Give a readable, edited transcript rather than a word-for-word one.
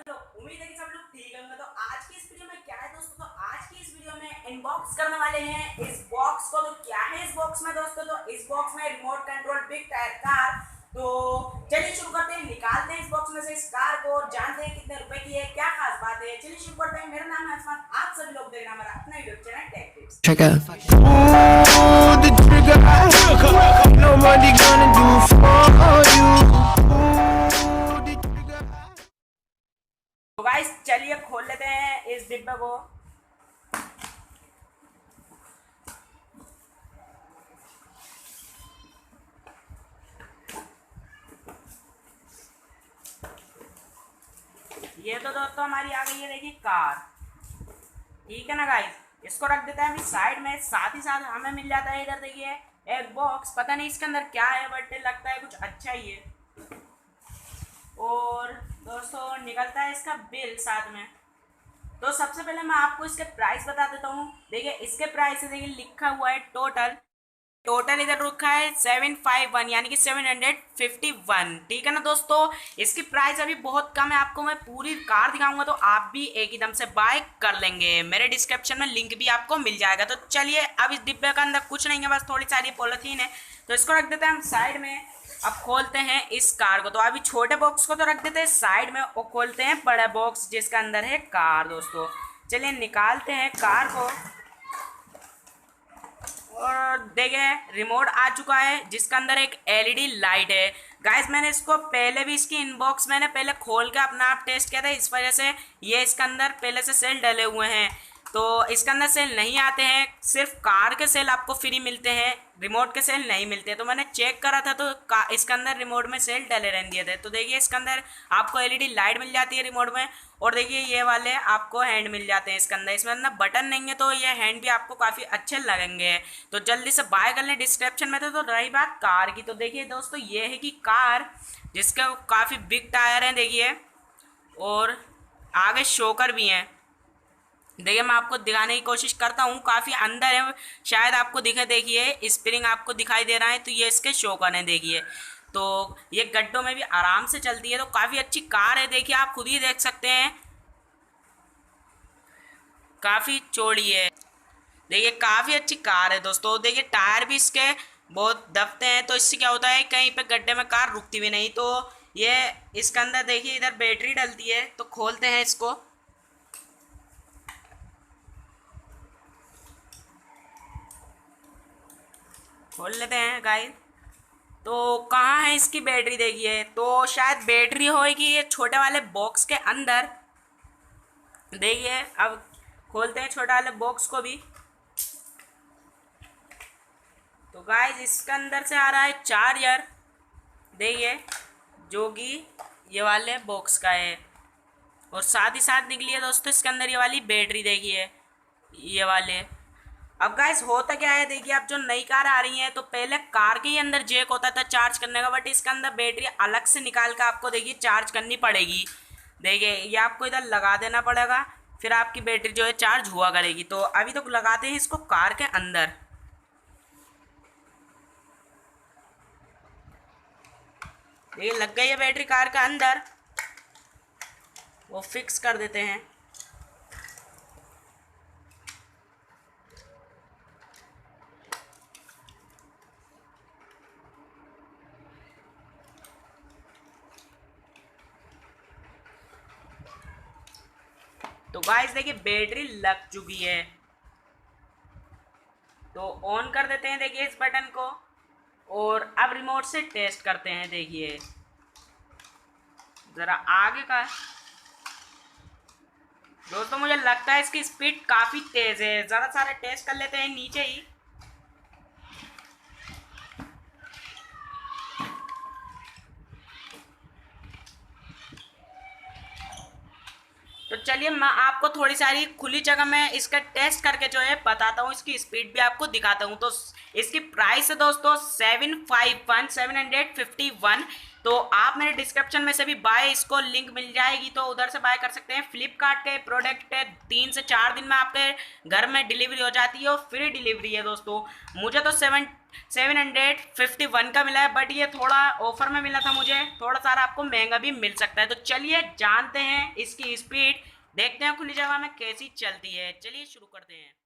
तो उम्मीद है कि सब लोग ठीक होंगे। तो आज की इस वीडियो में क्या है दोस्तों, तो आज की इस वीडियो में अनबॉक्स करने वाले हैं इस बॉक्स को। तो क्या है इस बॉक्स में दोस्तों, तो इस बॉक्स में remote control big tyre car. तो चलिए शुरू करते हैं, निकालते हैं इस बॉक्स में से इस कार को, जानते हैं कितने रुपए की है, क्या खास बात है। चलिए शुरू करते हैं। मेरा नाम है आसमान, आप सभी लोग देख रहे हैं हमारा अपना YouTube channel take tips. Trigger. Pull the trigger. Nobody gonna do for you. Pull the trigger. तो गाइस चलिए खोल लेते हैं इस डिब्बे को। ये तो दोस्तों हमारी आ गई है, देखिए कार। ठीक है ना गाइस, इसको रख देते हैं अभी साइड में। साथ ही साथ हमें मिल जाता है इधर देखिए एक बॉक्स, पता नहीं इसके अंदर क्या है बट लगता है कुछ अच्छा ही है। और दोस्तों निकलता है इसका बिल साथ में। तो सबसे पहले मैं आपको इसके प्राइस बता देता हूँ। देखिए इसके प्राइस है, देखिए लिखा हुआ है टोटल इधर रखा है 751 यानी कि 751। ठीक है ना दोस्तों, इसकी प्राइस अभी बहुत कम है। आपको मैं पूरी कार दिखाऊंगा तो आप भी एक ही दम से बाय कर लेंगे। मेरे डिस्क्रिप्शन में लिंक भी आपको मिल जाएगा। तो चलिए, अब इस डिब्बे के अंदर कुछ नहीं है, बस थोड़ी सारी पॉलिथीन है, तो इसको रख देते हैं हम साइड में। अब खोलते हैं इस कार को। तो अभी छोटे बॉक्स को तो रख देते हैं साइड में और खोलते हैं बड़ा बॉक्स जिसका अंदर है कार दोस्तों। चलिए निकालते हैं कार को। और देखिए रिमोट आ चुका है जिसका अंदर एक एलईडी लाइट है। गाइस मैंने इसको पहले भी इसकी इनबॉक्स मैंने पहले खोल के अपना आप टेस्ट किया था, इस वजह से ये इसके अंदर पहले से सेल डले हुए हैं। तो इसके अंदर सेल नहीं आते हैं, सिर्फ कार के सेल आपको फ्री मिलते हैं, रिमोट के सेल नहीं मिलते। तो मैंने चेक करा था तो इसके अंदर रिमोट में सेल डले रहने दिए थे। तो देखिए इसके अंदर आपको एलईडी लाइट मिल जाती है रिमोट में। और देखिए ये वाले आपको हैंड मिल जाते हैं इसके अंदर। इसमें अंदर बटन नहीं है तो ये हैंड भी आपको काफ़ी अच्छे लगेंगे। तो जल्दी से बाय कर लें डिस्क्रिप्शन में। तो रही बात कार की, तो देखिए दोस्तों ये है कि कार जिसके काफ़ी बिग टायर हैं देखिए, और आगे शोकर भी हैं। देखिए मैं आपको दिखाने की कोशिश करता हूँ, काफ़ी अंदर है, शायद आपको दिखे। देखिए स्प्रिंग आपको दिखाई दे रहा है, तो ये इसके शोकर हैं देखिए। तो ये गड्ढों में भी आराम से चलती है। तो काफ़ी अच्छी कार है, देखिए आप खुद ही देख सकते हैं, काफ़ी चौड़ी है। देखिए काफ़ी अच्छी कार है दोस्तों। देखिए टायर भी इसके बहुत दबते हैं, तो इससे क्या होता है कहीं पे गड्ढे में कार रुकती भी नहीं। तो ये इसके अंदर देखिए इधर बैटरी डलती है। तो खोलते हैं इसको। खोल लेते हैं गाइस। तो कहाँ है इसकी बैटरी देखिए, तो शायद बैटरी होगी ये छोटे वाले बॉक्स के अंदर। देखिए अब खोलते हैं छोटे वाले बॉक्स को भी। तो गाइस इसके अंदर से आ रहा है चार्जर देखिए, जो कि ये वाले बॉक्स का है। और साथ ही साथ निकली है दोस्तों इसके अंदर ये वाली बैटरी देखिए, ये वाले। अब गाइस होता क्या है, देखिए अब जो नई कार आ रही है तो पहले कार के ही अंदर जैक होता था चार्ज करने का, बट इसके अंदर बैटरी अलग से निकाल कर आपको देखिए चार्ज करनी पड़ेगी। देखिए ये आपको इधर लगा देना पड़ेगा, फिर आपकी बैटरी जो है चार्ज हुआ करेगी। तो अभी तो लगाते हैं इसको कार के अंदर। देखिए लग गई है बैटरी कार के अंदर, वो फिक्स कर देते हैं। तो गाइस देखिए बैटरी लग चुकी है। तो ऑन कर देते हैं देखिए इस बटन को, और अब रिमोट से टेस्ट करते हैं। देखिए ज़रा आगे का दोस्तों, मुझे लगता है इसकी स्पीड काफ़ी तेज़ है। ज़रा सारे टेस्ट कर लेते हैं नीचे ही। तो चलिए मैं आपको थोड़ी सारी खुली जगह में इसका टेस्ट करके जो है बताता हूँ, इसकी स्पीड भी आपको दिखाता हूँ। तो इसकी प्राइस है दोस्तों 751 तो आप मेरे डिस्क्रिप्शन में से भी बाय इसको लिंक मिल जाएगी, तो उधर से बाय कर सकते हैं। फ्लिपकार्ट के प्रोडक्ट है, 3 से 4 दिन में आपके घर में डिलीवरी हो जाती है और फ्री डिलीवरी है दोस्तों। मुझे तो 751 का मिला है, बट ये थोड़ा ऑफर में मिला था मुझे, थोड़ा सारा आपको महंगा भी मिल सकता है। तो चलिए जानते हैं इसकी स्पीड, देखते हैं खुली जगह में कैसी चलती है। चलिए शुरू करते हैं।